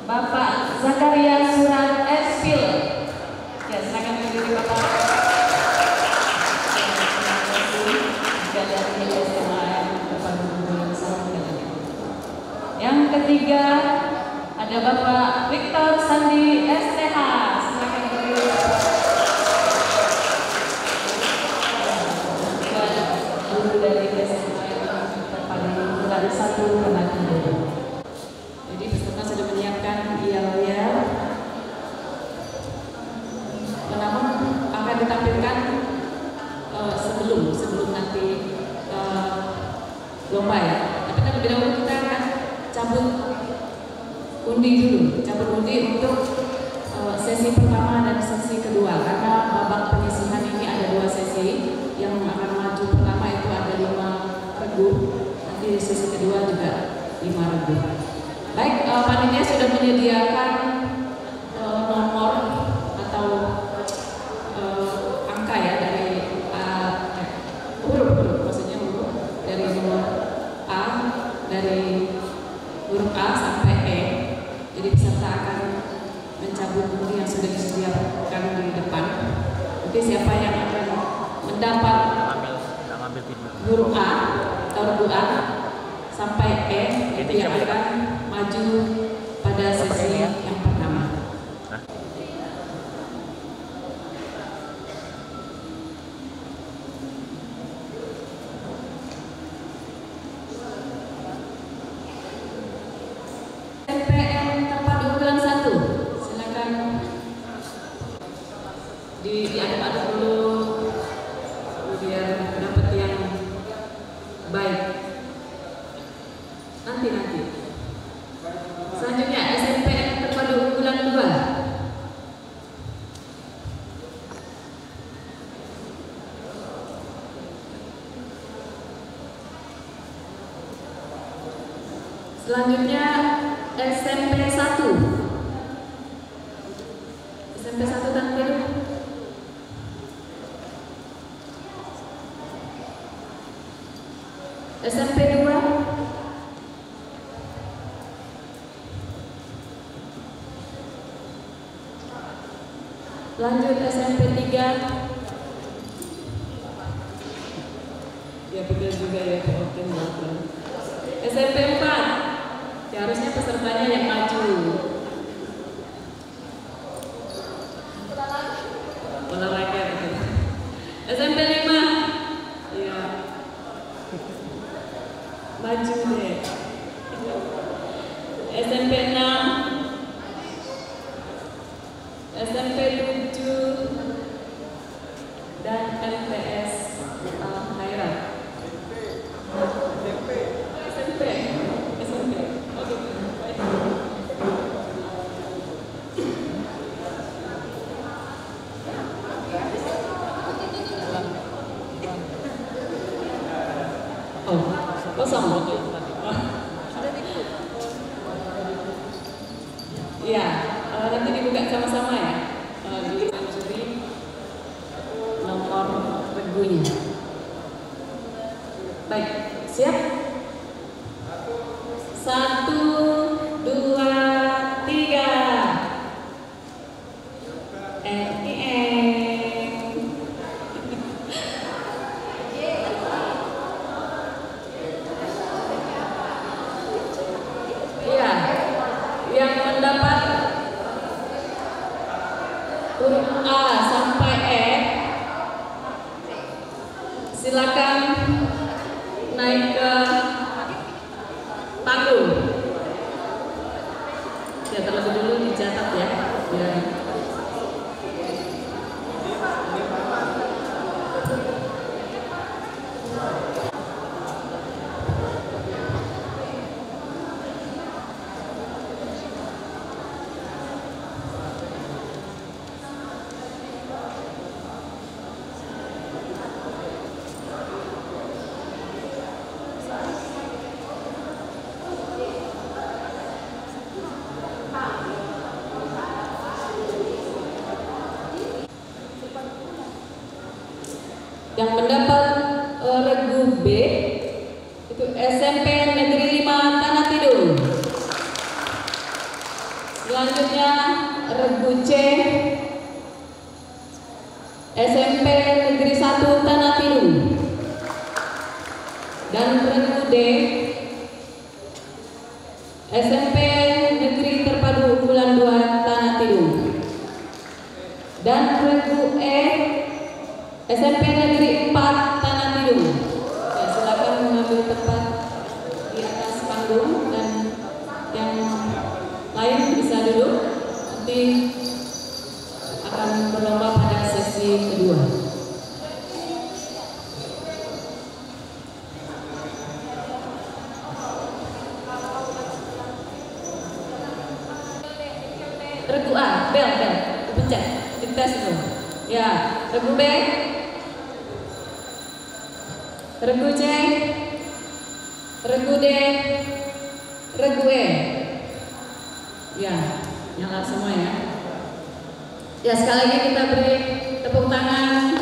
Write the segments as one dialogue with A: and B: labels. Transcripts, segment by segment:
A: Bapak Zakaria Surat Espil. Ya, silakan berdiri Bapak. Yang ketiga ada Bapak Victor Sandi STH. Silakan berdiri. Guru dari SMA terpaling bulan 1 Kementerian. Jadi peserta sudah menyiapkan yel-yel. Namun akan ditampilkan sebelum nanti lomba ya. Tapi terlebih dahulu kita akan cabut undi untuk sesi pertama dan sesi kedua, karena babak penyisihan ini ada 2 sesi. Yang akan maju pertama itu ada 5 regu, nanti sesi kedua juga 5 regu. Baik, panitia sudah menyediakan nomor atau angka ya dari huruf dari nomor A, dari huruf A sampai E. Jadi peserta akan mencabut undi yang sudah disediakan di depan. Oke, siapa yang akan mendapat huruf A atau regu A sampai E itu yang akan maju pada sesi yang pertama. SMPN Terpadu unggulan 1, silakan diaduk-aduk dulu biar dapat yang baik. Nanti. Selanjutnya SMPN Terpadu unggulan 2. Selanjutnya SMP 1. SMP 1 tampil. SMP 2. Lanjut SMP 3. Ya betul juga ya, oke. SMP 4. Ya, harusnya pesertanya yang maju. Olahraga gitu. SMP 5. Ya. Maju deh. SMP 6. SMP 7 dan MTS Al-Khairah. SMP. Oke. Oh, kosong. Iya, nanti dibuka sama-sama ya. Di juri nomor regunya. Baik, siap? 1, 2, 3. Iya, yang mendapat huruf A sampai E, silakan naik ke panggung. Ya, terlebih dulu dicatat ya. Yang mendapat regu B itu SMP Negeri 5 Tanah Tidung. Selanjutnya Regu C SMP Negeri 1 Tanah Tidung, dan Regu D SMP Negeri Terpadu Unggulan 2 Tanah Tidung, dan Regu E SMP Negeri 4 Tanah Tidung. Ya, silakan mengambil tempat di atas panggung dan yang lain bisa duduk. Nanti akan berlomba pada sesi kedua. Regu A, bel, dipencet, dites dulu. Ya, Regu B, Regu C, Regu D, Regu E. Ya, nyala semua ya. Ya, sekali lagi kita beri tepuk tangan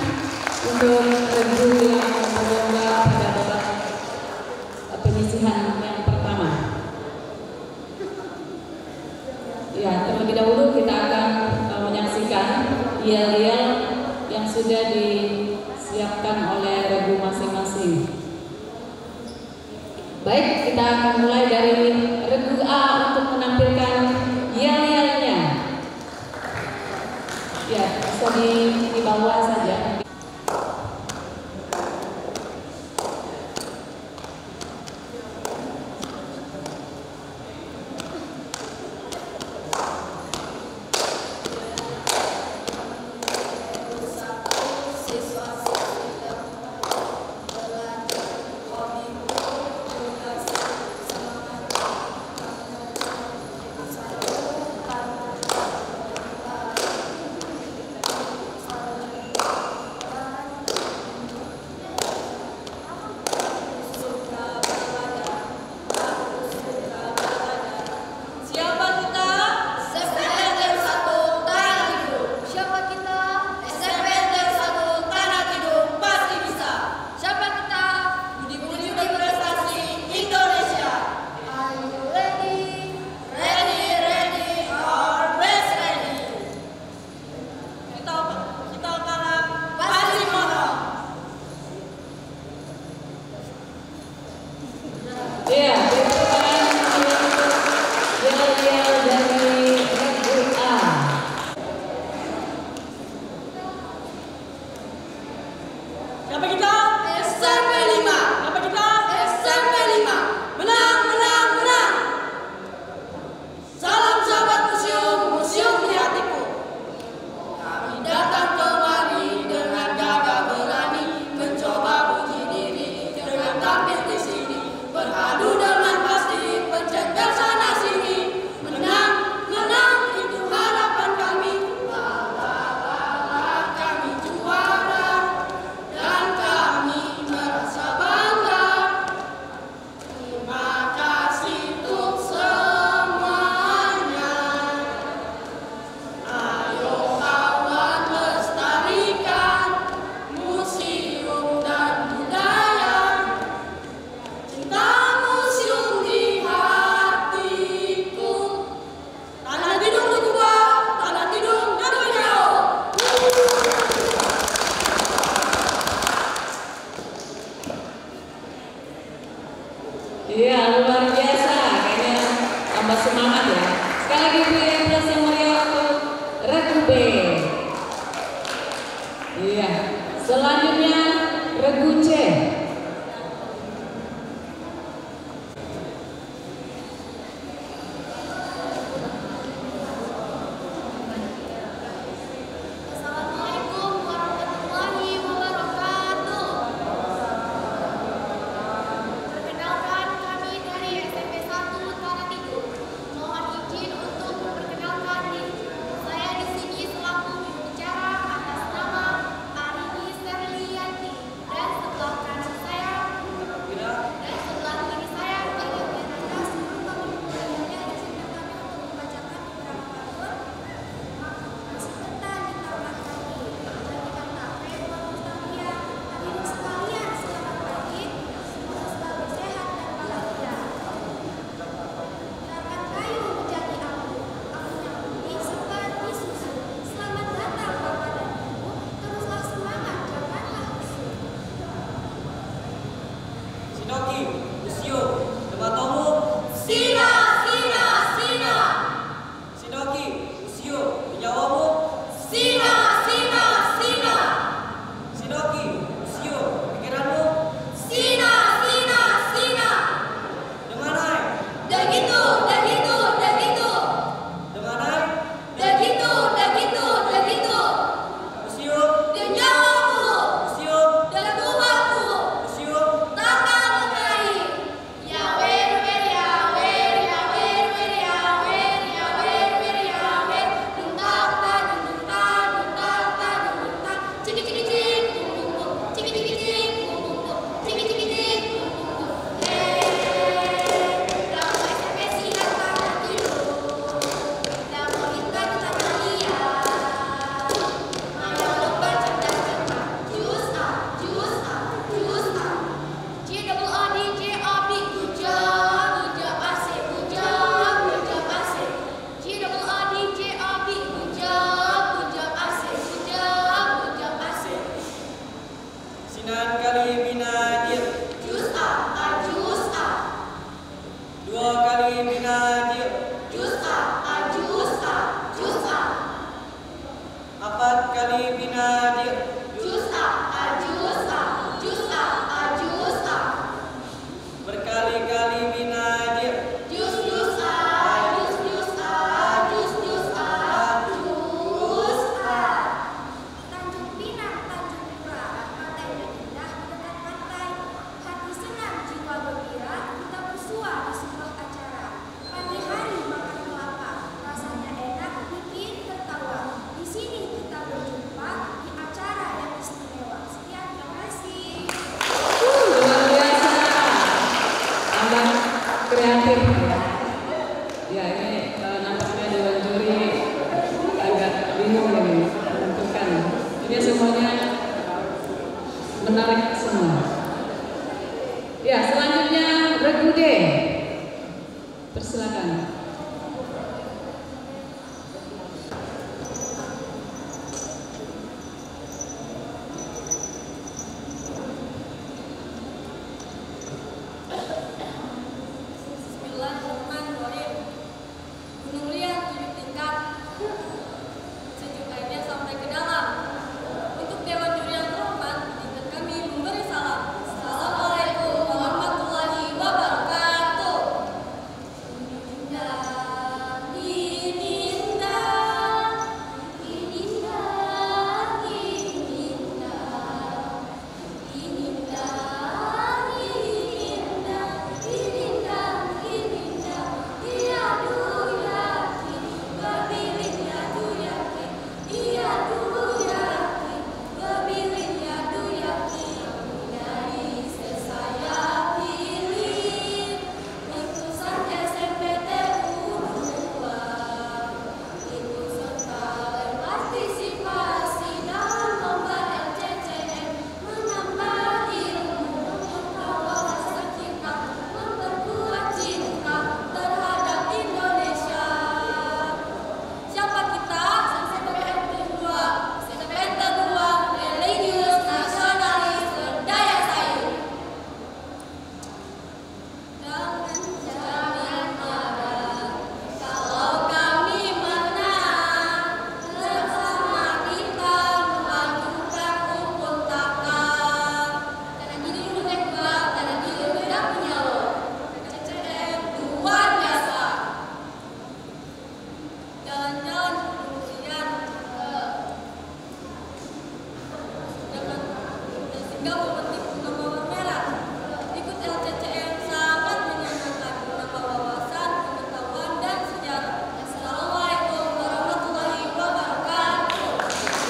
A: untuk Regu yang berlomba pada babak penyisihan yang pertama. Ya, terlebih dahulu kita akan menyaksikan yel-yel yang sudah disiapkan oleh regu masing-masing. Baik, kita akan mulai dari Regu A untuk menampilkan yel-yelnya. Ya, bisa di bawah saja.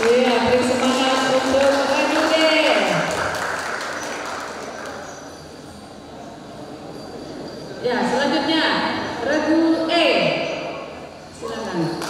A: Iya, beri semangat untuk regu D. Ya, selanjutnya regu E. Silakan.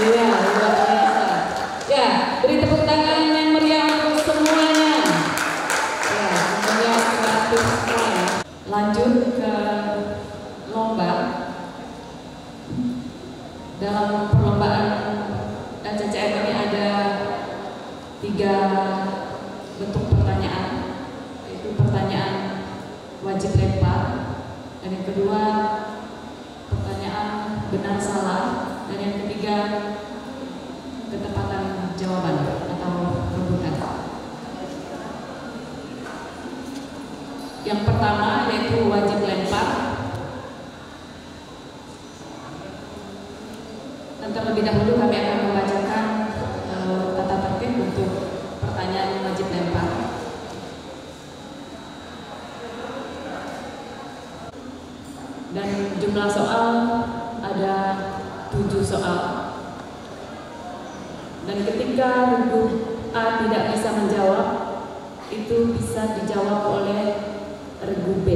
A: Iya, luar biasa. Ya, beri tepuk tangan yang meriah untuk semuanya. Ya, semuanya 100 poin. Lanjut ke lomba. Dalam perlombaan CCM ini ada 3 bentuk pertanyaan, yaitu pertanyaan wajib lempar, dan yang kedua pertanyaan benar salah, dan yang ketiga ketepatan jawaban atau rebutan. Yang pertama yaitu wajib lempar. Dan terlebih dahulu kami akan membacakan tata tertib untuk pertanyaan wajib lempar. Dan jumlah soal ada 7 soal. Dan ketika regu A tidak bisa menjawab, itu bisa dijawab oleh regu B.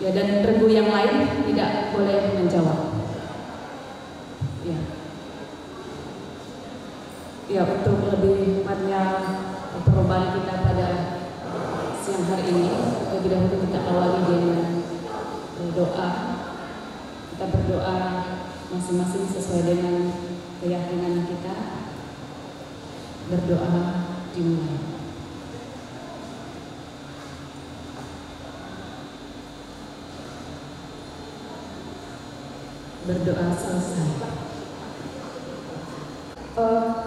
A: Ya, dan regu yang lain tidak boleh menjawab. Ya. Ya, untuk lebih tepatnya perlombaan kita pada siang hari ini, lebih dahulu kita awali dengan doa. Kita berdoa masing-masing sesuai dengan keyakinan kita. Berdoa dimulai. Berdoa selesai.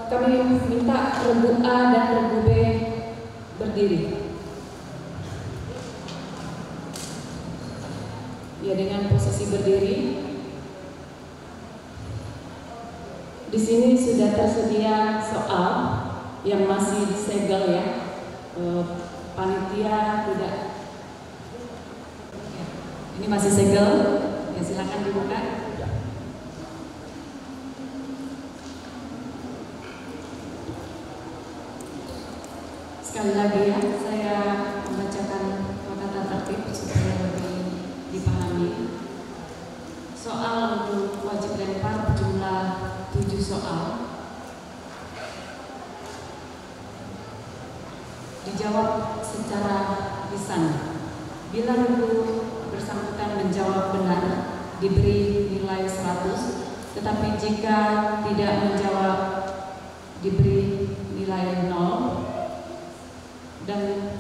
A: Kami minta regu A dan regu B berdiri. Ya, dengan posisi berdiri. Di sini sudah tersedia soal yang masih disegel ya. Panitia tidak. Ini masih segel. Ya, silakan dibuka. Sekali lagi ya, saya membacakan tata tertib supaya lebih dipahami. Soal untuk wajib lempar berjumlah 7 soal. Dijawab secara lisan. Bila regu bersangkutan menjawab benar, diberi nilai 100, tetapi jika tidak menjawab, diberi nilai 0. Dan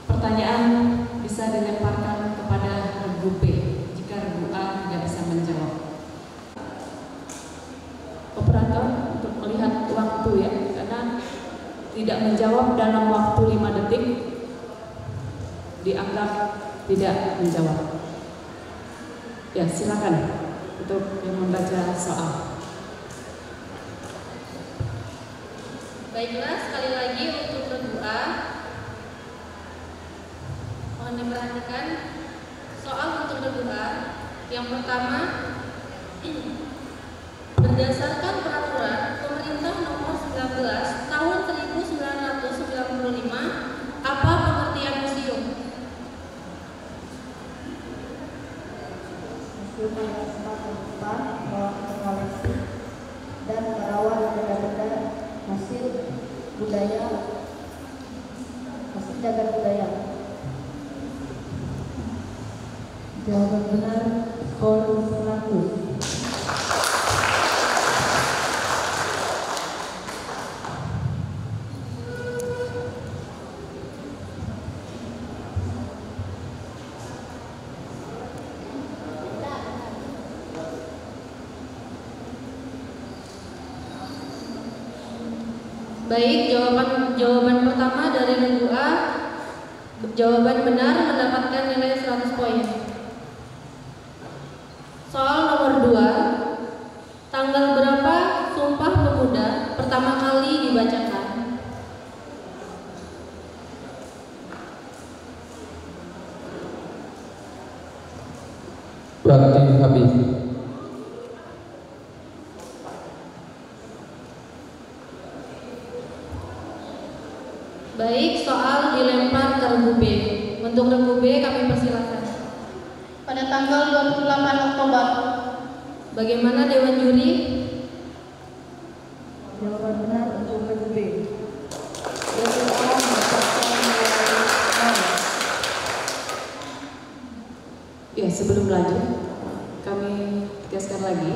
A: pertanyaan bisa dilemparkan kepada regu B jika regu A tidak bisa menjawab. Operator untuk melihat waktu ya, karena tidak menjawab dalam waktu 5 detik dianggap tidak menjawab. Ya, silakan untuk yang membaca soal.
B: Baiklah, sekali lagi untuk regu A, Mohon diperhatikan soal untuk kedua. Yang pertama, berdasarkan peraturan pemerintah nomor 19 tahun 1995, apa pengertian museum?
C: Museum adalah tempat menyimpan, mengoleksi, dan merawat benda-benda hasil cagar budaya. Jawaban benar, skor 100.
B: Baik, jawaban pertama dari regu A, jawaban benar, mendapatkan nilai 100 poin. Soal nomor 2, tanggal berapa Sumpah Pemuda pertama kali dibacakan?
D: Waktu habis.
B: Baik, soal dilempar ke regu B. Untuk regu B kami persilakan.
E: Pada tanggal 28 Oktober.
B: Bagaimana Dewan Juri?
C: Jawaban benar untuk regu B. Regu A mendapatkan nilai 0.
A: Ya, sebelum lanjut, kami tegaskan lagi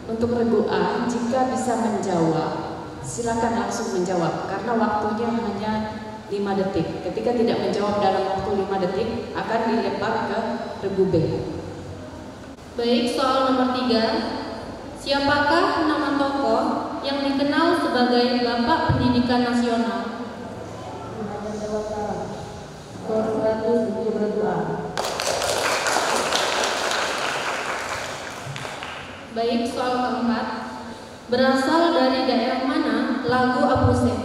A: untuk regu A, jika bisa menjawab, silakan langsung menjawab karena waktunya hanya 5 detik. Ketika tidak menjawab dalam waktu 5 detik, akan dilempar ke regu B.
B: Baik, soal nomor 3. Siapakah nama tokoh yang dikenal sebagai Bapak Pendidikan Nasional?
C: Raja Dewata. Skor 100 untuk regu A.
B: Baik, soal keempat. Berasal dari daerah mana lagu Apuse?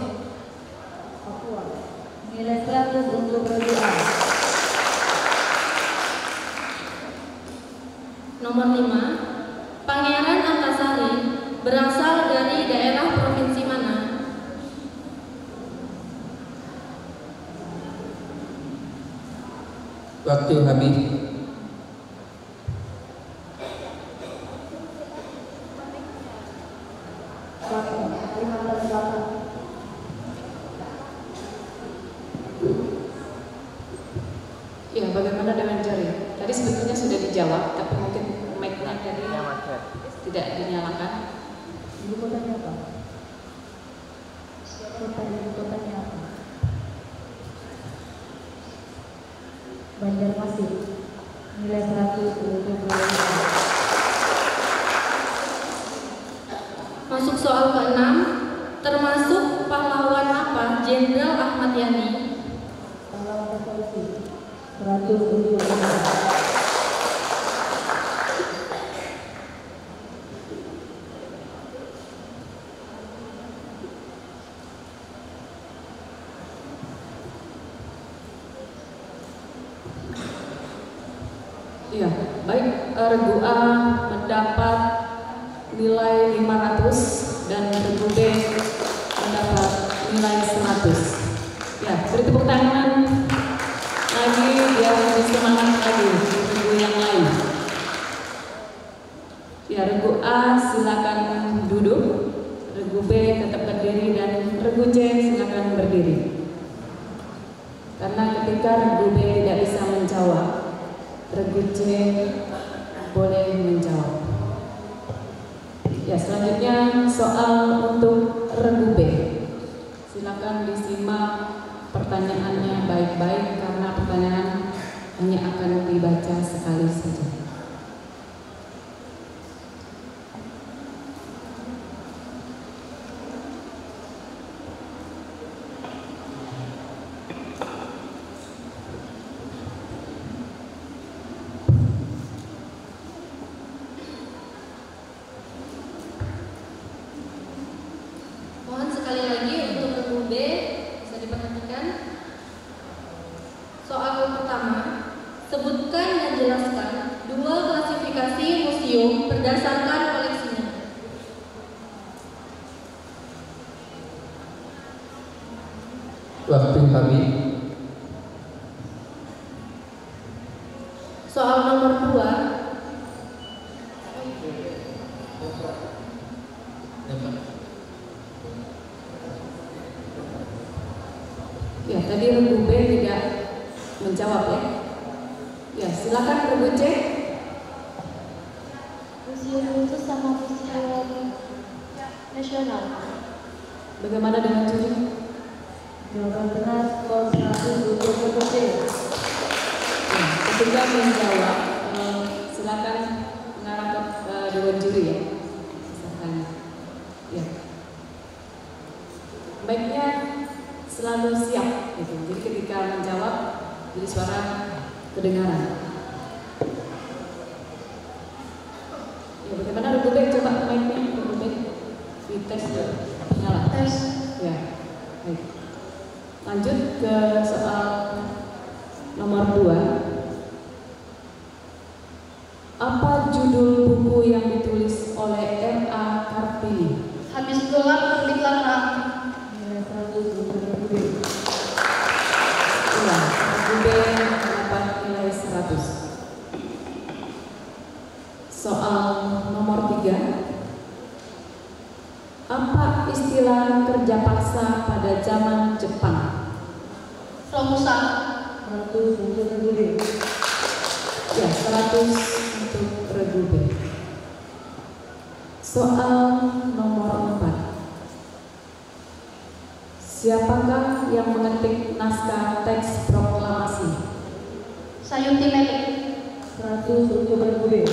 C: Papua. Nilai 100 untuk regu A.
B: Nomor 5. Pangeran Antasari berasal dari daerah provinsi mana?
D: Waktu habis.
A: Ya, bagaimana dengan jari? Tadi sebetulnya sudah dijawab, tapi mungkin mic-nya tadi tidak dinyalakan.
C: Ibu kotanya apa? Kota ibu kotanya apa? Banjarmasin. Nilai 100 untuk regu A.
B: Masuk soal ke-6. Termasuk pahlawan apa Jenderal Ahmad Yani?
C: Pahlawan revolusi. 100 untuk regu A.
A: Iya, baik, regu A mendapat nilai 500 dan regu B mendapat nilai 100. Ya, beri tepuk tangan lagi biar lebih semangat lagi regu yang lain. Ya, regu A silakan duduk, regu B tetap berdiri, dan regu C silakan berdiri. Karena ketika regu B tidak bisa menjawab, regu C boleh menjawab. Ya, selanjutnya soal untuk regu B. Silakan disimak pertanyaannya baik-baik karena pertanyaan hanya akan dibaca sekali saja.
B: Mohon sekali lagi untuk regu B bisa diperhatikan. Soal pertama. Sebutkan dan jelaskan dua klasifikasi museum berdasarkan koleksinya.
D: Waktu habis.
B: Soal nomor 2.
A: Ya, tadi Regu B tidak menjawab ya. Ya, silakan Regu C.
E: Museum khusus sama museum nasional.
A: Bagaimana dengan juri?
C: Jawaban benar skor 100 untuk Regu C.
A: Ya, ketika menjawab, silakan mengarah ke dewan juri ya. Misalkan, ya. Baiknya selalu siap gitu. Jadi ketika menjawab, jadi suara kedengaran. Ya, bagaimana Regu B? Coba mic-nya Regu B dites nyala.
E: Tes.
A: Ya, baik. Lanjut ke soal nomor 2. Apa judul buku yang ditulis oleh R.A. Kartini?
E: Habis gelap terbitlah terang.
C: Nilai 100 untuk Regu B.
A: Iya, Regu B mendapat nilai 100. Soal nomor 3. Apa istilah kerja paksa pada zaman Jepang?
E: Romusa.
C: 100 untuk Regu B.
A: Ya, 100 untuk Regu B. Soal nomor 4. Siapakah yang mengetik naskah teks proklamasi?
E: Sayuti Melik.
C: 100 untuk Regu B.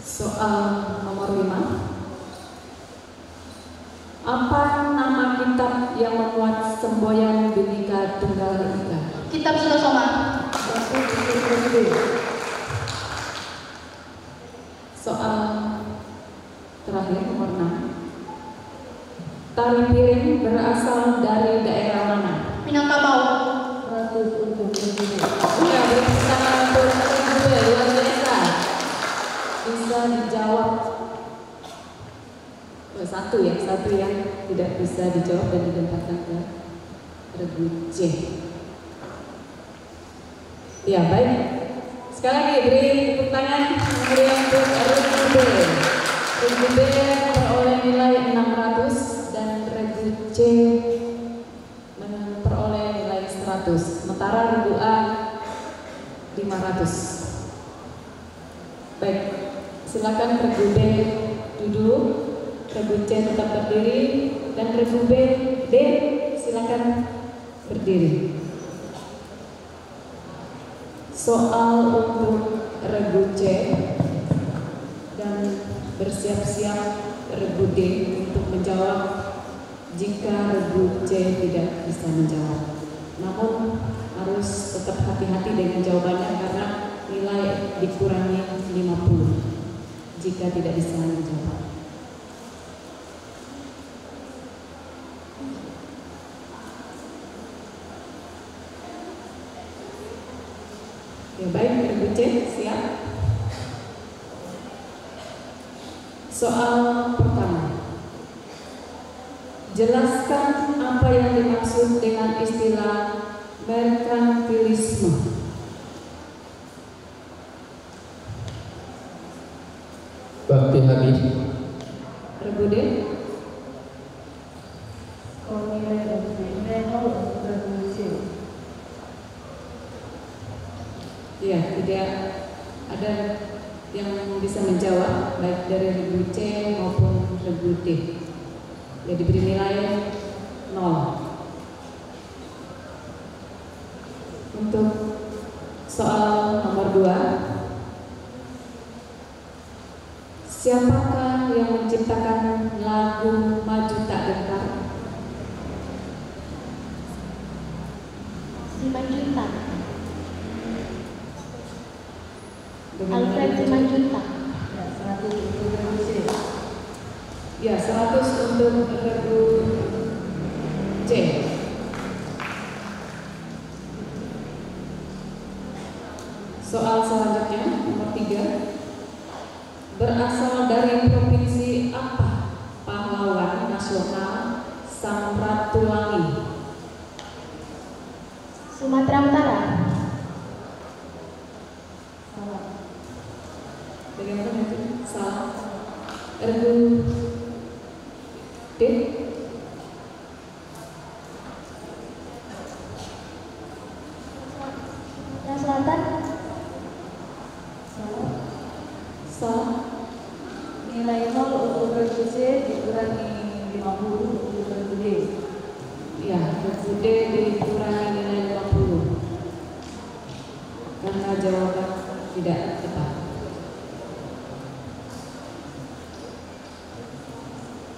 A: Soal nomor 5. Apa nama kitab yang memuat semboyan Bhinneka Tunggal Ika?
E: Kitab Sutasoma.
C: 100 untuk Regu B.
A: Soal terakhir nomor 6. Tari piring berasal dari daerah mana?
E: Minangkabau.
C: 100 untuk Regu B.
A: Ya, bersama untuk Regu B, luar biasa. Bisa dijawab. Satu yang tidak bisa dijawab dan ditempatkan ke Regu C. Ya, baik. Sekali lagi beri tepuk tangan meriah untuk Regu B. Regu B memperoleh nilai 600 dan Regu C memperoleh nilai 100. Sementara Regu A 500. Baik, silakan Regu B duduk, Regu C tetap berdiri, dan Regu B D silakan berdiri. Soal untuk Regu C dan bersiap-siap Regu D untuk menjawab jika Regu C tidak bisa menjawab. Namun harus tetap hati-hati dengan jawabannya karena nilai dikurangi 50 jika tidak bisa menjawab. Ya, baik, Regu C siap. Soal pertama. Jelaskan apa yang dimaksud dengan istilah merkantilisme.
D: Waktu habis.
A: Regu D.
C: Skor nilai nilai 0 untuk Regu C.
A: Ya, tidak ada yang bisa menjawab baik dari Regu C maupun Regu D. Ya, diberi nilai 0. Untuk soal nomor 2. Siapakah yang menciptakan lagu Maju Tak Gentar?
E: Simanjuntak.
A: Bagaimana
E: Alfred
A: dengan-
E: Simanjuntak.
C: Ya, 100 untuk Regu C.
A: Ya, 100 untuk Regu C. selanjutnya nomor 3. Berasal dari provinsi apa pahlawan nasional Samratulangi?
E: Sumatera Utara.
C: Salah.
A: Bagaimana itu? Salah. Regu D.
E: Sumatera Selatan.
C: Salah.
A: Salah.
C: Nilai 0 untuk regu C dikurangi 50 untuk regu D.
A: Ya, regu D dikurangi nilai 50 karena jawaban tidak tepat.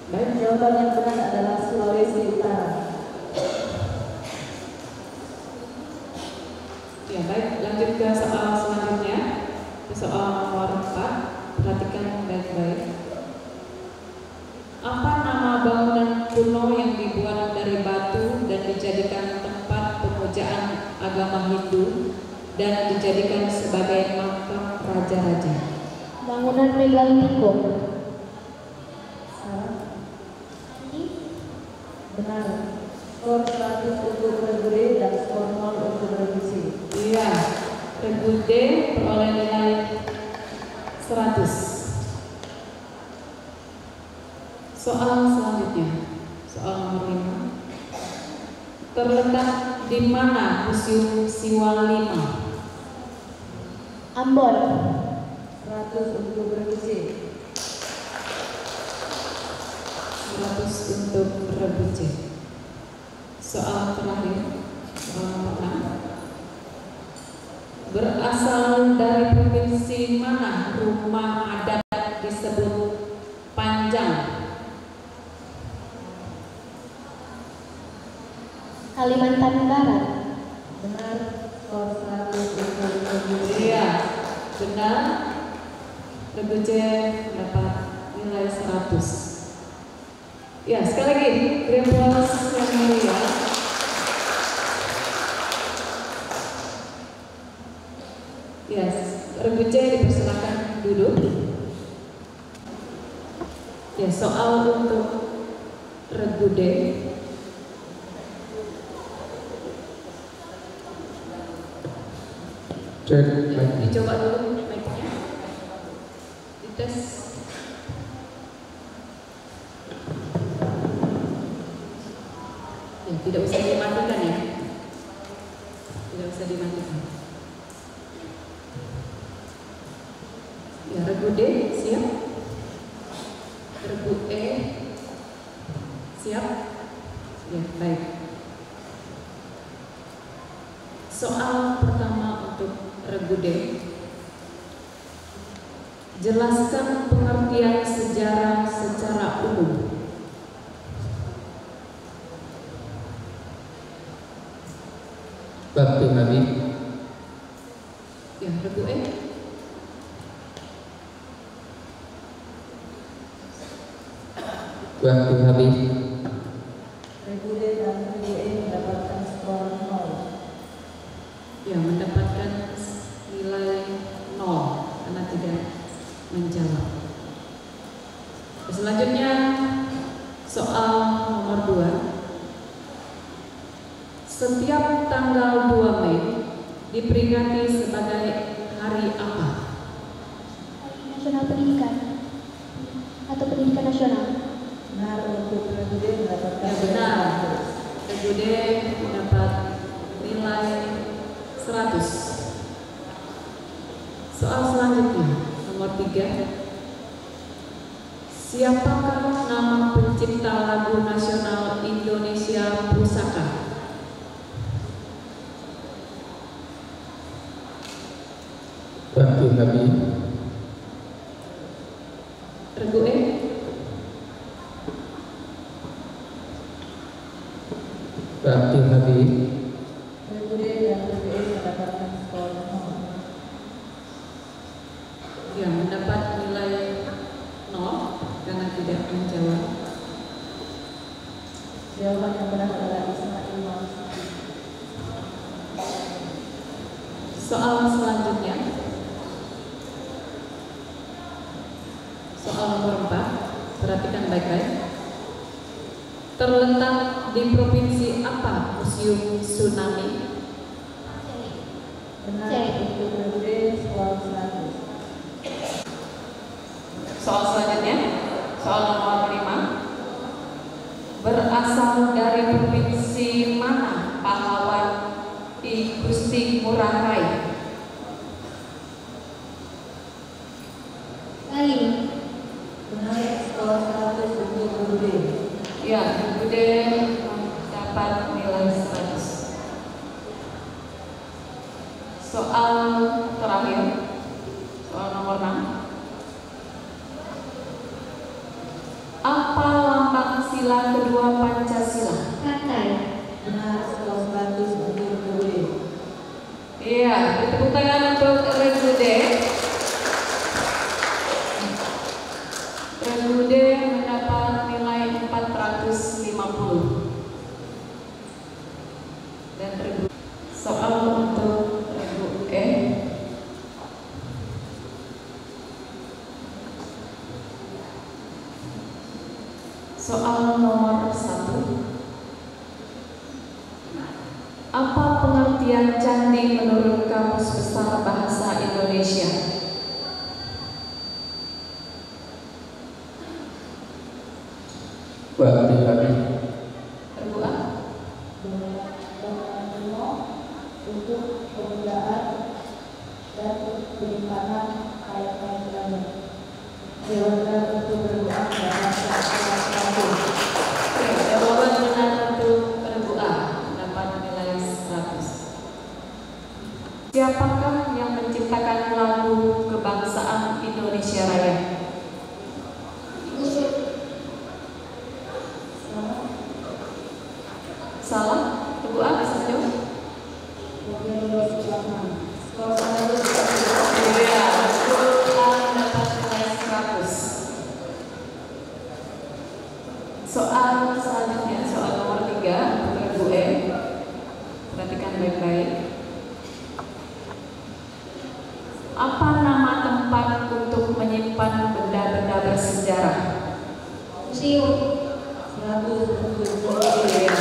A: Baik,
C: Jawaban yang benar adalah Sulawesi Utara.
A: ya baik, lanjut ke soal selanjutnya. Ke soal nomor 4. Perhatikan baik-baik. Apa nama bangunan kuno yang dibuat dari batu dan dijadikan tempat pemujaan agama Hindu dan dijadikan sebagai makam raja-raja?
E: Bangunan Megalithiko.
C: Salah. Benar. Skor 100 untuk regu D dan skor 0 untuk regu C.
A: Iya, regu D peroleh nilai 100. Soal selanjutnya, soal nomor 5. Terletak di mana Museum Siwal 5?
E: Ambon.
C: 100 untuk regu C.
A: 100 untuk regu C. Soal terakhir, soal nomor 6. Berasal dari provinsi mana rumah adat disebut Panjang?
E: Kalimantan Barat.
C: Benar. Skor 100 untuk regu C.
A: Iya, benar. Regu C dapat nilai 100. Ya, sekali lagi, Gremplos yang mulia. Yes, regu C dipersilakan duduk. Ya, soal untuk regu D.
D: Cek
A: Ya,
D: mic.
A: dicoba dulu mic-nya. Dites. Ya, tidak usah dimatikan ya. Tidak usah dimatikan. Ya, regu D siap. Regu E siap. Ya, baik. Soal pertama untuk regu D. Jelaskan pengertian sejarah secara umum.
D: Waktu habis.
A: Ya, regu E.
D: Waktu habis.
C: Regu D dan regu E mendapatkan skor 0.
A: Ya, mendapatkan nilai 0 karena tidak menjawab. Selanjutnya soal nomor 2. Setiap tanggal 2 Mei diperingati sebagai hari apa?
E: Nasional Pendidikan. Atau Pendidikan Nasional.
C: Benar. Untuk regu D mendapatkan
A: Ya, benar. Regu D mendapat nilai 100. Soal selanjutnya nomor 3. Siapakah nama pencipta lagu nasional Indonesia Pusaka?
D: Waktu habis.
A: Regu E.
D: Waktu habis.
C: Regu D dan regu E mendapatkan skor 0.
A: Yang mendapat nilai 0 karena tidak menjawab.
C: Jawaban yang benar adalah Ismail Marzuki.
A: Soal selanjutnya soal nomor 4, perhatikan baik-baik. Terletak di provinsi apa Museum Tsunami?
C: Benar
E: Cek.
C: untuk Garuda soal 100.
A: Soal selanjutnya, soal nomor 5. Berasal dari provinsi mana pahlawan I Gusti Ngurah Rai?
E: Bali.
C: Benar soal 100 untuk Garuda.
A: Ya, Bude dapat nilai 100. Soal terakhir, soal nomor 6. Apa lambang sila kedua Pancasila?
E: Katai.
C: Benar soal 100 untuk Garuda.
A: Iya, tepuk tangan untuk Regude. Regude mendapat nilai 450. Dan Regu soal untuk Regu E. Soal nomor 1. Apa pengertian candi menurut Kamus Besar Bahasa Indonesia?
D: Waktu habis.
A: Regu A.
C: Untuk pembudayaan dan penyimpanan kayak-kayak lain. Jawaban untuk berdoa bahasa Arab.
A: Jawaban benar untuk Regu A dapat nilai 100. Siapakah yang menciptakan lagu kebangsaan Indonesia Raya? Salah? Regu A bisa jawab? Iya, Regu A dapat nilai 100. Soal selanjutnya, soal nomor 3 untuk Regu E. Perhatikan baik-baik. Apa nama tempat untuk menyimpan benda-benda bersejarah?
E: Museum.
C: 100 untuk Garuda.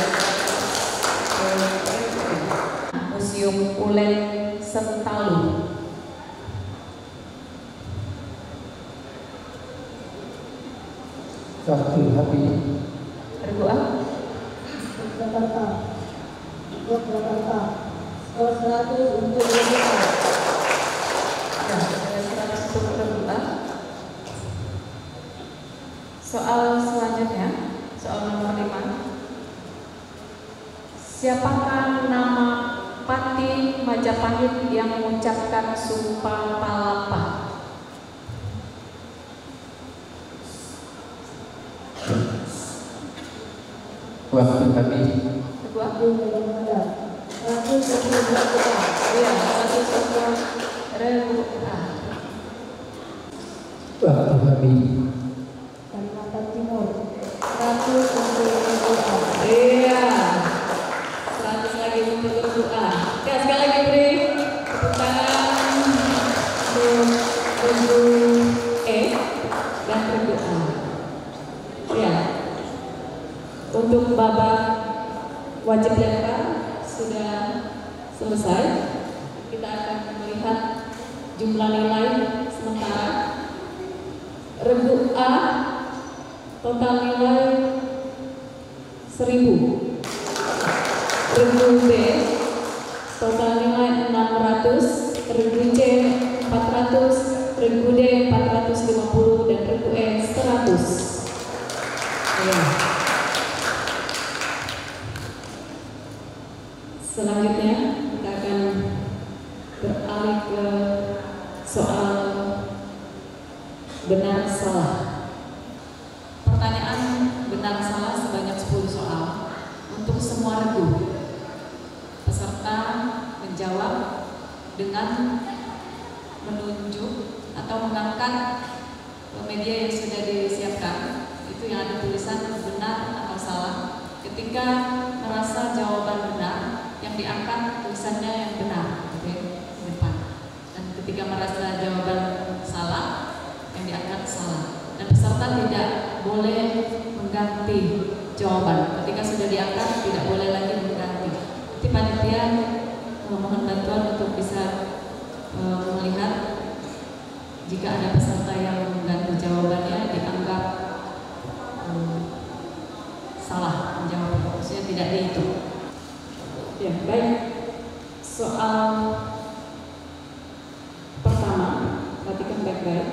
A: Museum Ulen Sentalu.
D: Waktu habis.
A: Regu A.
C: Jakarta. Untuk Jakarta. Soal 100 untuk Garuda.
A: Ya, nilai 100 untuk Regu A. Soal selanjutnya, soal nomor 5. Siapakah nama Pati Majapahit yang mengucapkan Sumpah Palapa?
D: Waktu habis.
A: Regu A.
C: Garuda. 100 untuk Garuda.
A: Iya, 100 untuk Regu A.
D: Waktu habis.
C: Kalimantan Timur. 100 untuk Garuda.
A: Iya. 100 lagi untuk Regu A. Oke, sekali lagi beri tepuk tangan untuk Regu E dan Regu A. Ya. Untuk babak wajib lempar sudah selesai. Kita akan melihat jumlah nilai sementara. Regu A total nilai 1000. Regu B total nilai 600, Regu C 400, Regu D 450 dan Regu E 100. Ya. Selanjutnya kita akan beralih ke soal benar salah. Pertanyaan benar salah sebanyak 10 soal untuk semua regu. Peserta menjawab dengan menunjuk atau mengangkat media yang sudah disiapkan. Itu yang ada tulisan benar atau salah. Ketika merasa jawaban benar, yang diangkat tulisannya yang benar, oke, di depan. Dan ketika merasa jawaban salah, yang diangkat salah. Dan peserta tidak boleh mengganti jawaban. Ketika sudah diangkat tidak boleh lagi mengganti. Jadi panitia mohon bantuan untuk bisa melihat jika ada peserta yang mengganti jawabannya dianggap salah menjawab, maksudnya tidak dihitung. Ya, baik. Soal pertama, perhatikan baik-baik.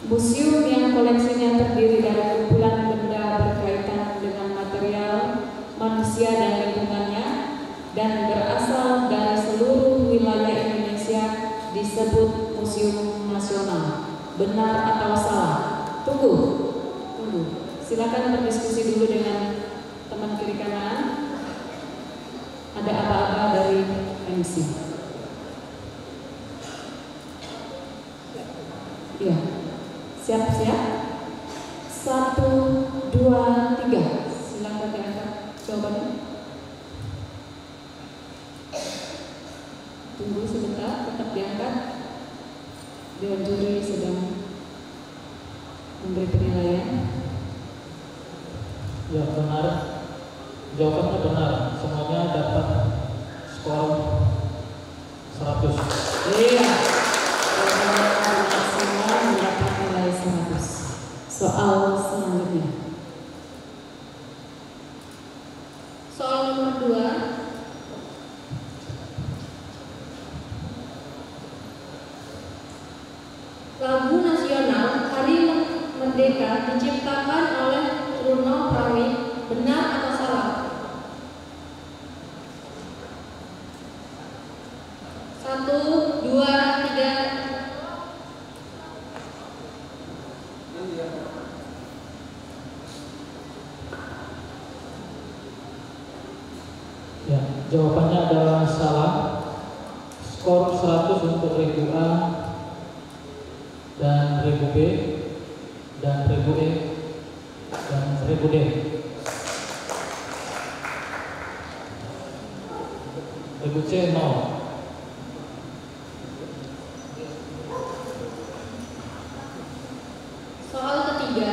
A: Museum yang koleksinya terdiri dari kumpulan benda berkaitan dengan material, manusia dan lingkungannya dan berasal dari seluruh wilayah Indonesia disebut museum nasional. Benar atau salah? Tunggu. Silakan berdiskusi dulu dengan teman kiri kanan. Ada apa-apa dari MC? Iya. Siap-siap. 1, 2, 3. Silakan diangkat jawabannya. Tunggu sebentar, tetap diangkat. Dewan juri sedang memberi penilaian.
F: Ya, benar. Jawabannya benar. Semuanya dapat skor 100.
A: Iya. Semua mendapat nilai 100. Soal selanjutnya.
B: Soal nomor 2. Lagu nasional Hari Merdeka diciptakan oleh Runo Prawi. Benar atau salah? 1, 2, 3.
F: Ya, jawabannya adalah salah. Skor 100 untuk regu A dan regu B dan regu E dan regu D. Regu C 0.
B: Soal ketiga.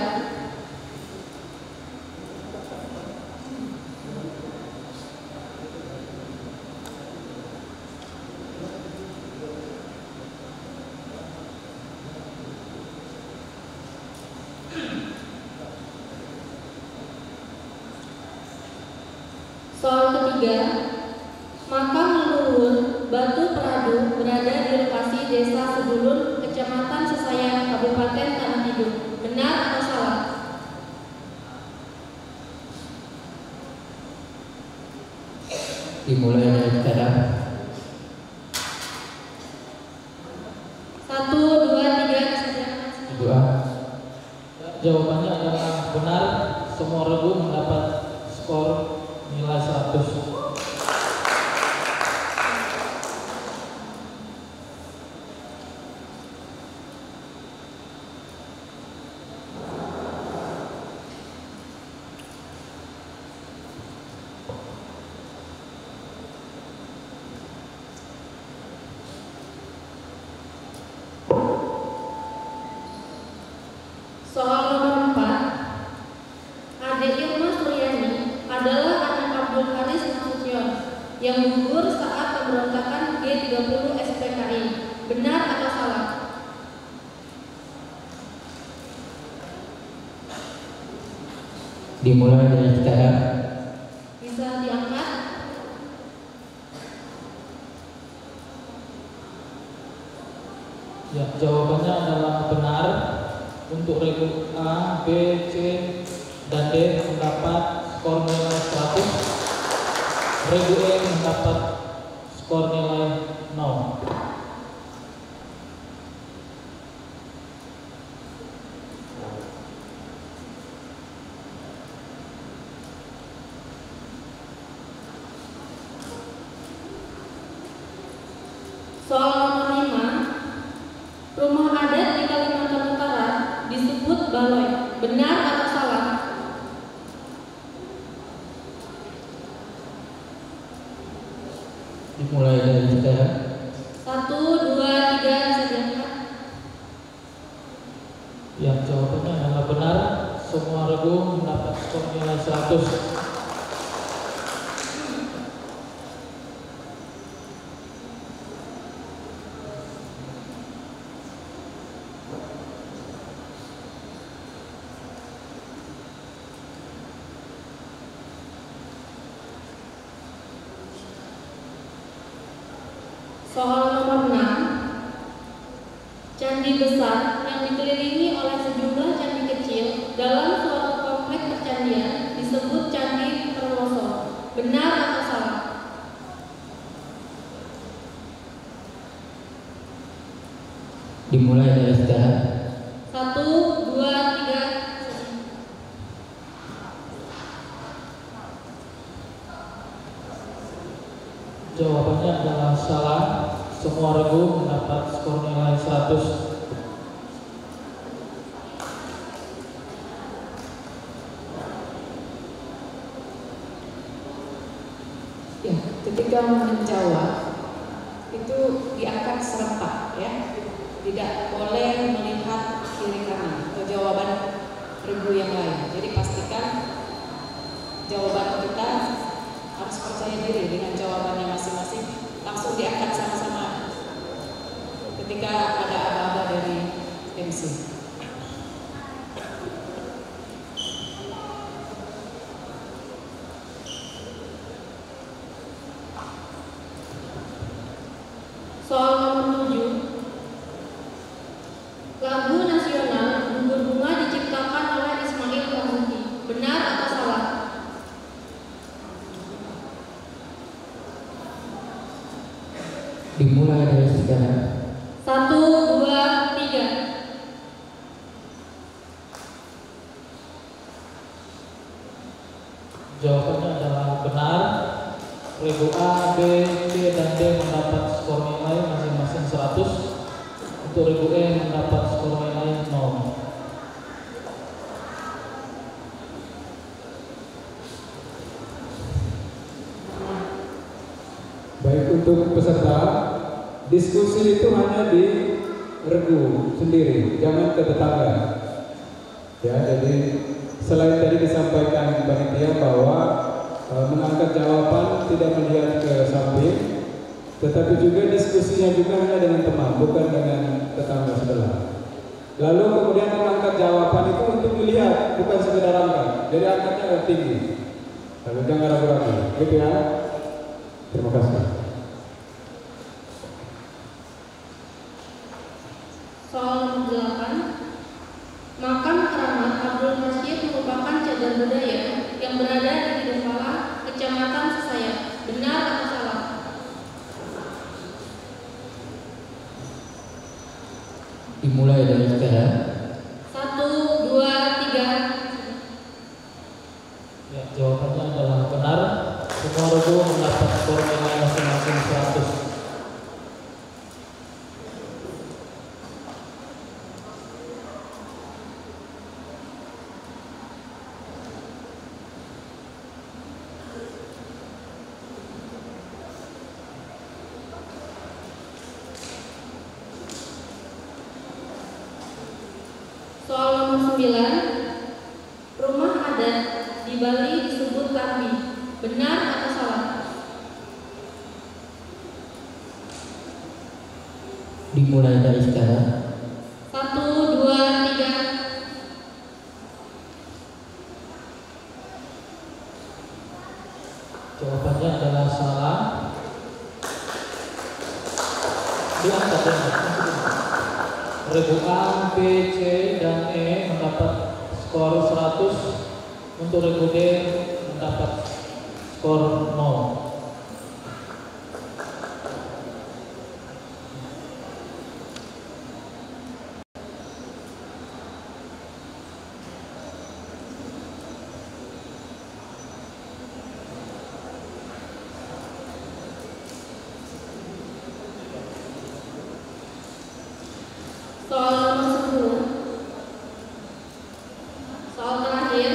B: Soal ketiga, makam leluhur Batu Peradu berada di lokasi Desa Sedulur, Kecamatan Sesayang, Kabupaten Tanah Tidung. Benar atau salah?
D: Dimulai dari sekarang.
B: 1, 2, 3.
D: Dua.
F: Jawabannya adalah benar. Semua regu mendapat skor nilai 100.
B: Soal nomor 4. Ade Irma Suryani adalah anak Abdul Haris Nasution yang gugur saat pemberontakan G30 SPKI. Benar atau salah?
D: Dimulai dari sekarang.
B: Bisa diangkat.
F: Ya, jawabannya adalah benar. Untuk regu A, B, C, dan D mendapat skor nilai 100. Regu E mendapat skor nilai 0.
B: Soal nomor 5. Rumah adat di Kalimantan Utara disebut baloi. Benar atau salah?
D: Dimulai dari sekarang.
B: 1, 2, 3. Bisa diangkat.
F: 100.
B: Soal nomor 6, candi besar yang dikelilingi oleh sejumlah candi kecil dalam suatu kompleks percandian disebut Candi Perwoso. Benar atau salah?
D: Dimulai dari sekarang.
B: 1, 2, 3.
F: Jawabannya adalah salah. Semua regu mendapat skor nilai 100.
A: Ya, ketika menjawab itu diangkat serentak ya, tidak boleh melihat kiri kanan atau jawaban regu yang lain. Jadi pastikan jawaban kita harus percaya diri dengan jawabannya masing-masing, langsung diangkat sama-sama ketika ada aba-aba dari MC.
B: Soal nomor 7, lagu nasional Gugur Bunga diciptakan oleh Ismail Marzuki. Benar atau salah?
D: Dimulai dari sekarang.
B: 1, 2, 3.
F: Jawabannya adalah benar. Regu A, B, C, dan D mendapat skor nilai masing-masing 100. Untuk regu E mendapat skor nilai 0.
G: Baik, untuk peserta, diskusi itu hanya di regu sendiri, jangan ke tetangga. Ya, jadi selain tadi disampaikan panitia bahwa mengangkat jawaban tidak melihat ke samping, tetapi juga diskusinya juga hanya dengan teman, bukan dengan tetangga sebelah. Lalu kemudian mengangkat jawaban itu untuk melihat, bukan sekedar angkat. Jadi angkatnya agak tinggi. Lalu jangan ragu-ragu, gitu ya. Terima kasih.
B: Soal nomor 8, makam keramat Abdul Rashid merupakan cagar budaya yang berada di Gedengpala, Kecamatan Sesayap. Benar atau salah?
D: Dimulai dari sekarang.
B: 1, 2, 3.
F: Ya, jawabannya adalah benar. Semua regu mendapat skor nilai masing-masing 100.
B: Soal nomor 9, rumah adat di Bali disebut Karmi. Benar atau salah?
D: Dimulai dari sekarang.
B: 1, 2, 3.
F: Jawabannya adalah salah. Diangkat ya. Regu A, B, C, dan E mendapat skor 100. Untuk regu D mendapat skor 0.
B: Soal nomor 10, soal terakhir,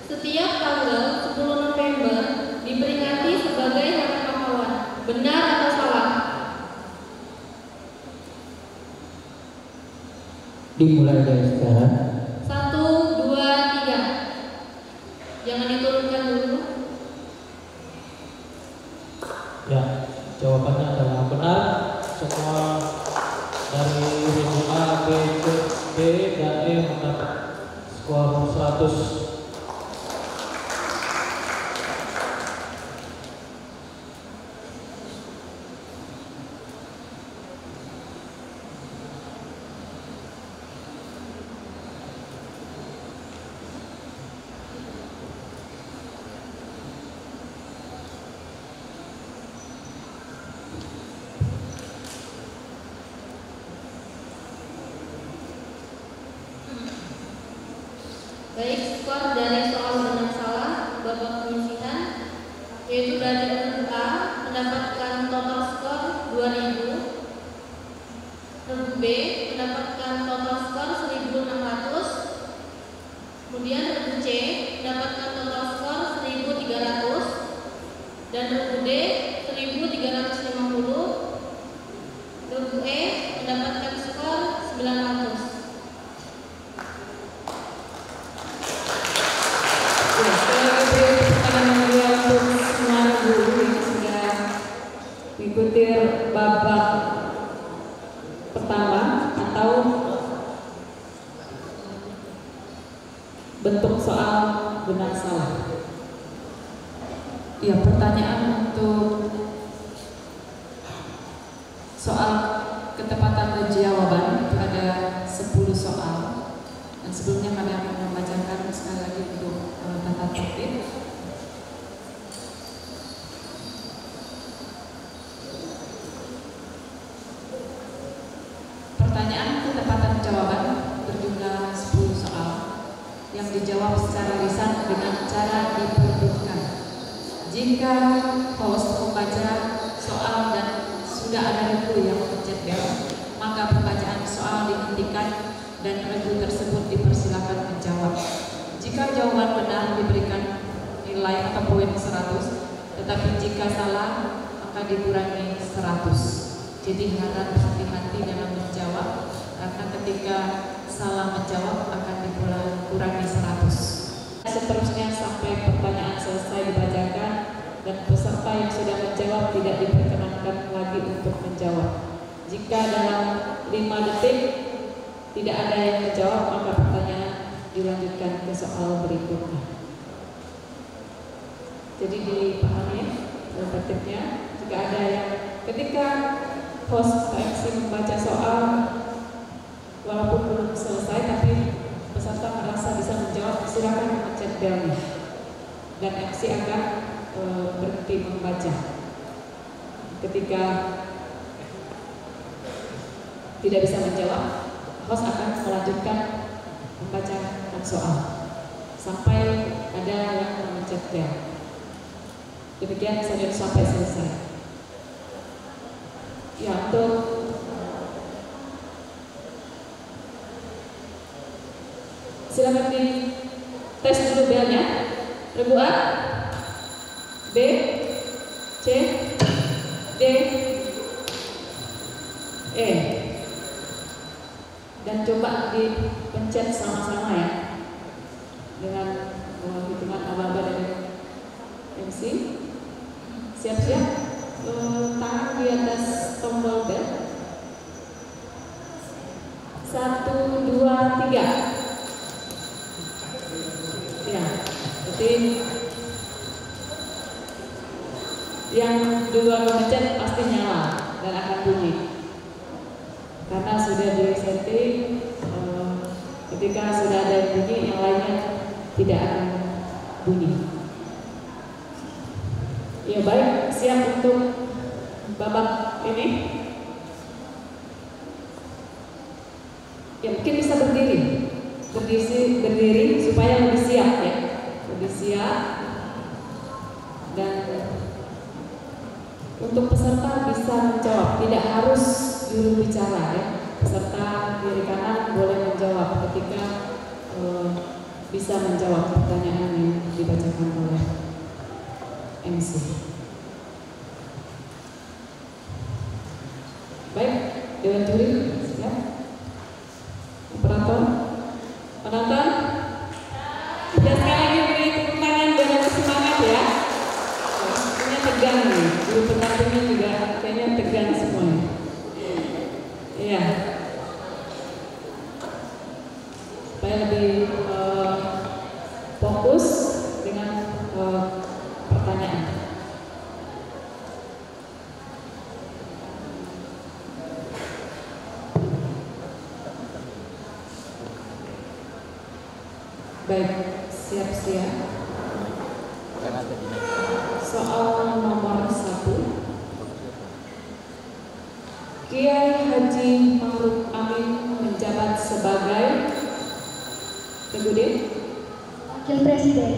B: setiap tanggal 10 November diperingati sebagai Hari Pahlawan. Benar atau salah?
D: Dimulai dari sekarang.
B: 1, 2, 3. Jangan diturunkan.
F: skor 100.
B: Baik, skor dari soal benar salah babak penyisihan yaitu dari urut A mendapatkan total skor 2000, urut B mendapatkan total skor 1600, kemudian urut C mendapatkan total skor 1300 dan urut D 1350, urut E mendapatkan skor 900.
A: Mengikuti babak pertama atau bentuk soal benar salah. Ya, pertanyaan untuk soal ketepatan jawaban itu ada 10 soal. Dan sebelumnya kami akan membacakan sekali lagi untuk tata tertib. Pertanyaan ketepatan jawaban berjumlah 10 soal yang dijawab secara lisan dengan cara diperbutkan. Jika host membaca soal dan sudah ada regu yang mencet bel, maka pembacaan soal dihentikan dan regu tersebut dipersilakan menjawab. Jika jawaban benar diberikan nilai atau poin 100, tetapi jika salah maka dikurangi 100. Jadi harap hati-hati dalam menjawab, karena ketika salah menjawab akan dikurangi 100. Seterusnya sampai pertanyaan selesai dibacakan dan peserta yang sudah menjawab tidak diperkenankan lagi untuk menjawab. Jika dalam 5 detik tidak ada yang menjawab, maka pertanyaan dilanjutkan ke soal berikutnya. Jadi dipahami ya, tertibnya. Jika ada yang ketika host MC membaca soal walaupun belum selesai tapi peserta merasa bisa menjawab, silakan mencet belnya dan MC akan berhenti membaca. Ketika tidak bisa menjawab, host akan melanjutkan membacakan soal sampai ada yang mencet bel. Demikian saja sampai selesai. Ya, untuk silakan di tes dulu belnya. Regu A, B, C, D, E, dan coba dipencet sama-sama ya dengan hitungan aba-aba dari MC. Siap-siap. Tangan di atas tombol bel. 1, 2, 3. Ya, jadi yang dua mencet pasti nyala dan akan bunyi karena sudah disetting. Ketika sudah ada yang bunyi, yang lainnya tidak akan bunyi. Ya, baik, siap untuk babak ini. Ya, mungkin bisa berdiri supaya lebih siap ya, lebih siap. Dan untuk peserta bisa menjawab, tidak harus juru bicara ya. Peserta kiri kanan boleh menjawab ketika bisa menjawab pertanyaan yang dibacakan oleh MC. Baik, Dewan Juri siap. Operator, penonton, ya sekali lagi beri tepuk tangan dengan semangat ya. Semuanya tegang nih, guru pendampingnya juga kayaknya tegang semuanya. Iya. Supaya lebih fokus dengan pertanyaan. Baik, siap-siap. Soal nomor 1. Kiai Haji Ma'ruf Amin menjabat sebagai
E: Wakil Presiden.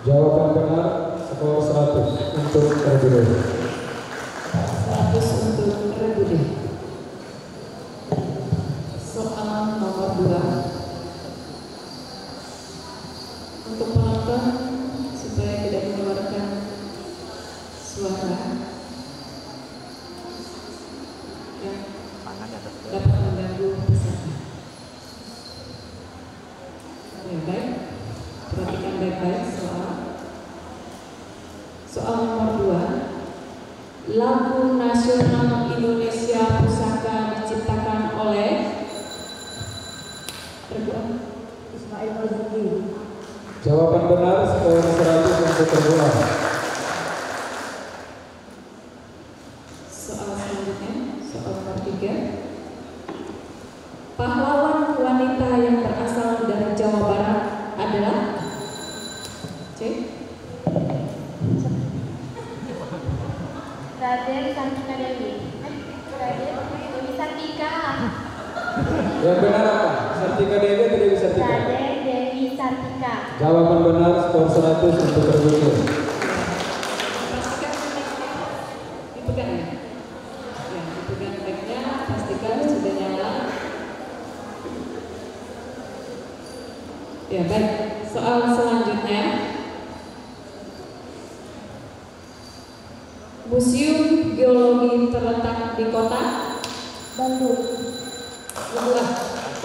G: Jawaban benar skor 100 untuk Regude.
A: 100 untuk Regude. Soal nomor 2. Untuk penonton supaya tidak mengeluarkan suara yang dapat mengganggu peserta. Ya, baik, perhatikan baik-baik soal nomor 2. Lagu nasional Indonesia Pusaka diciptakan oleh
C: Ismail Marzuki.
G: Jawaban benar skor 100 untuk Regude.
A: Soal selanjutnya, soal nomor 3. Pahlawan wanita yang berasal dari Jawa Barat adalah C.
E: Raden Sartika Dewi. Raden Dewi Sartika.
G: Yang benar apa? Sartika Dewi atau Dewi Sartika?
E: Raden Dewi Sartika.
G: Jawaban benar skor 100 untuk Regude.
A: Dipegang ya? Ya, dipegang baiknya, pastikan sudah nyala. Ya, baik. Soal selanjutnya. Museum Geologi terletak di kota
C: Bandung.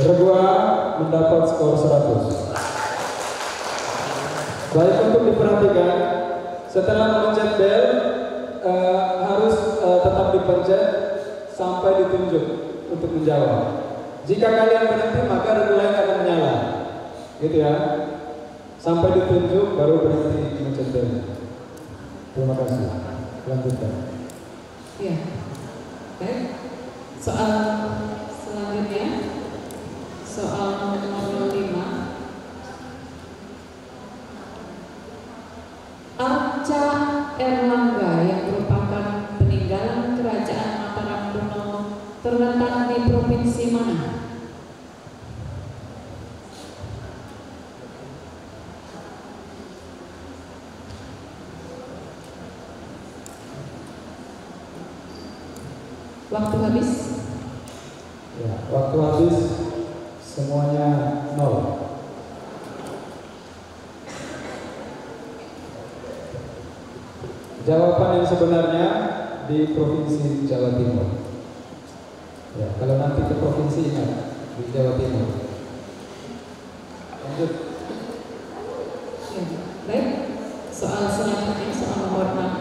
G: Regude mendapat skor 100. Baik, untuk diperhatikan, setelah memencet bel harus tetap dipencet sampai ditunjuk untuk menjawab. Jika kalian berhenti maka Regude akan menyala, gitu ya. Sampai ditunjuk baru berhenti memencet bel. Terima kasih. Lanjutkan.
A: Ya, baik. Soal selanjutnya, soal nomor 5. Arca Erlangga yang merupakan peninggalan kerajaan Mataram kuno terletak di provinsi mana? Waktu habis.
G: Ya, waktu habis, semuanya 0. Jawaban yang sebenarnya di Provinsi Jawa Timur. Ya, kalau nanti ke provinsi ingat di Jawa Timur. Lanjut.
A: Ya, baik. Soal selanjutnya, soal nomor 6.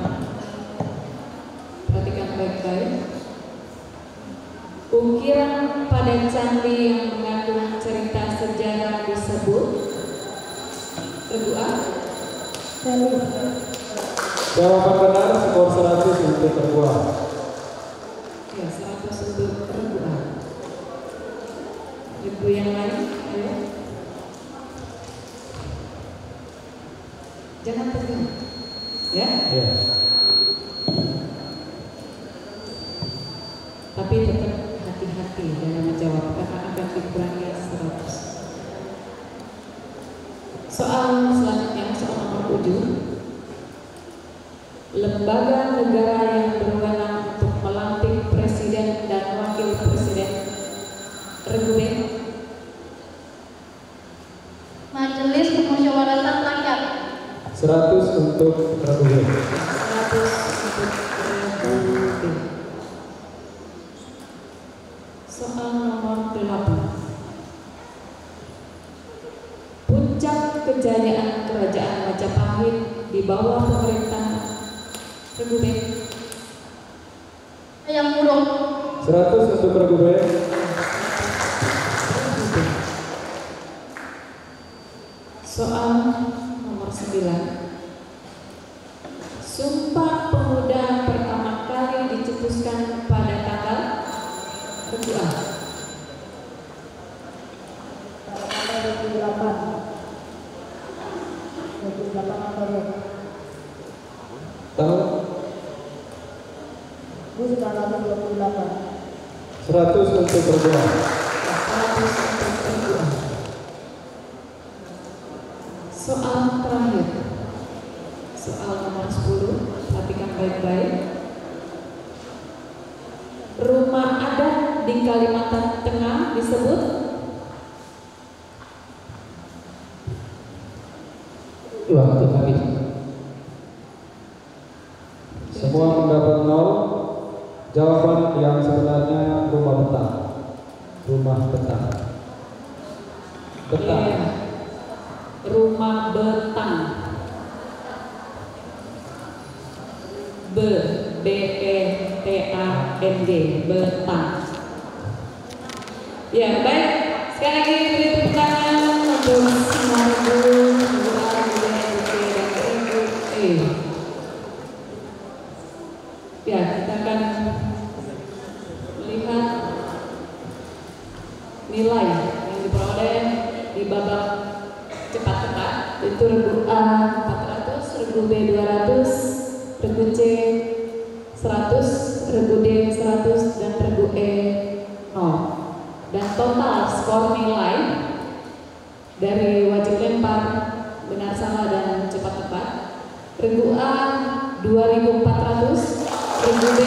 A: Perhatikan baik-baik. Ukiran pada candi yang mengandung cerita sejarah disebut Regude.
G: Jawaban benar skor 100 untuk Regude.
A: Ya, 100 untuk Regude. Ibu yang lain, ayo. Jangan tegang, ya.
G: Ya.
A: Tapi tetap hati-hati dalam menjawab karena akan dikurangi 100. Soal selanjutnya, soal nomor 7. Lembaga negara yang berwenang untuk melantik presiden dan wakil presiden Regude.
E: Majelis Permusyawaratan Rakyat.
G: 100 untuk Regude.
A: 100 untuk Regude. Soal nomor 8. Puncak kejayaan kerajaan Majapahit di bawah pemerintah Regude.
E: Yang Murung.
G: 100 untuk Regude. 100 untuk berdua.
A: 100 untuk berdua. Soal terakhir. Soal nomor 10, perhatikan baik-baik. Rumah adat di Kalimantan Tengah disebut
D: Waktu habis.
G: Semua mendapat 0. Jawaban yang sebenarnya rumah betang. Rumah betang. Betang.
A: Iya. Rumah betang. B-E-T-A-N-G, betang. Ya, baik. Sekali lagi beri tepuk tangan untuk semua guru, ya, kita akan melihat nilai yang diperoleh di babak cepat tepat, yaitu regu A 400, regu B 200, regu C 100, regu D 100, dan regu E 0. Dan total skor nilai dari wajib lempar, benar salah dan cepat tepat, regu A 2400, regu B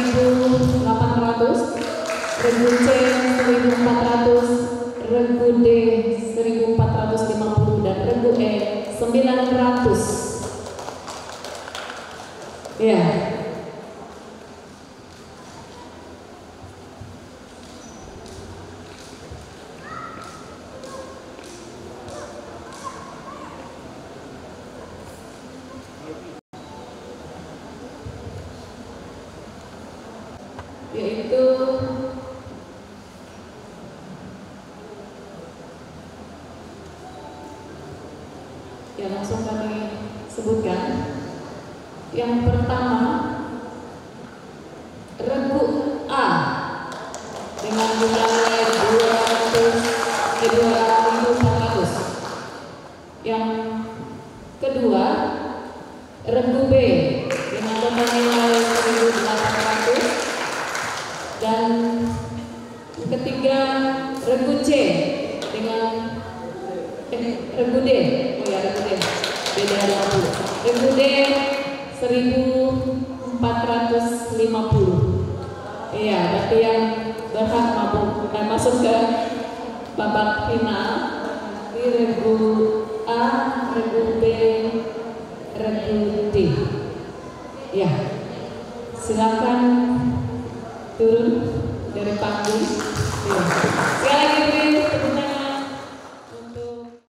A: 1800, regu C 1400, regu D 1450, dan regu E 900. Ya. Yaitu ya, langsung kami sebutkan. Yang pertama, regu A dengan nilai 2.400. Yang kedua, regu B dengan total nilai 1.800. Dan yang ketiga, regu C dengan regu D, oh ya, regu D beda 50, regu D 1450. Iya, berarti yang berhak masuk ke babak final di regu A, regu B,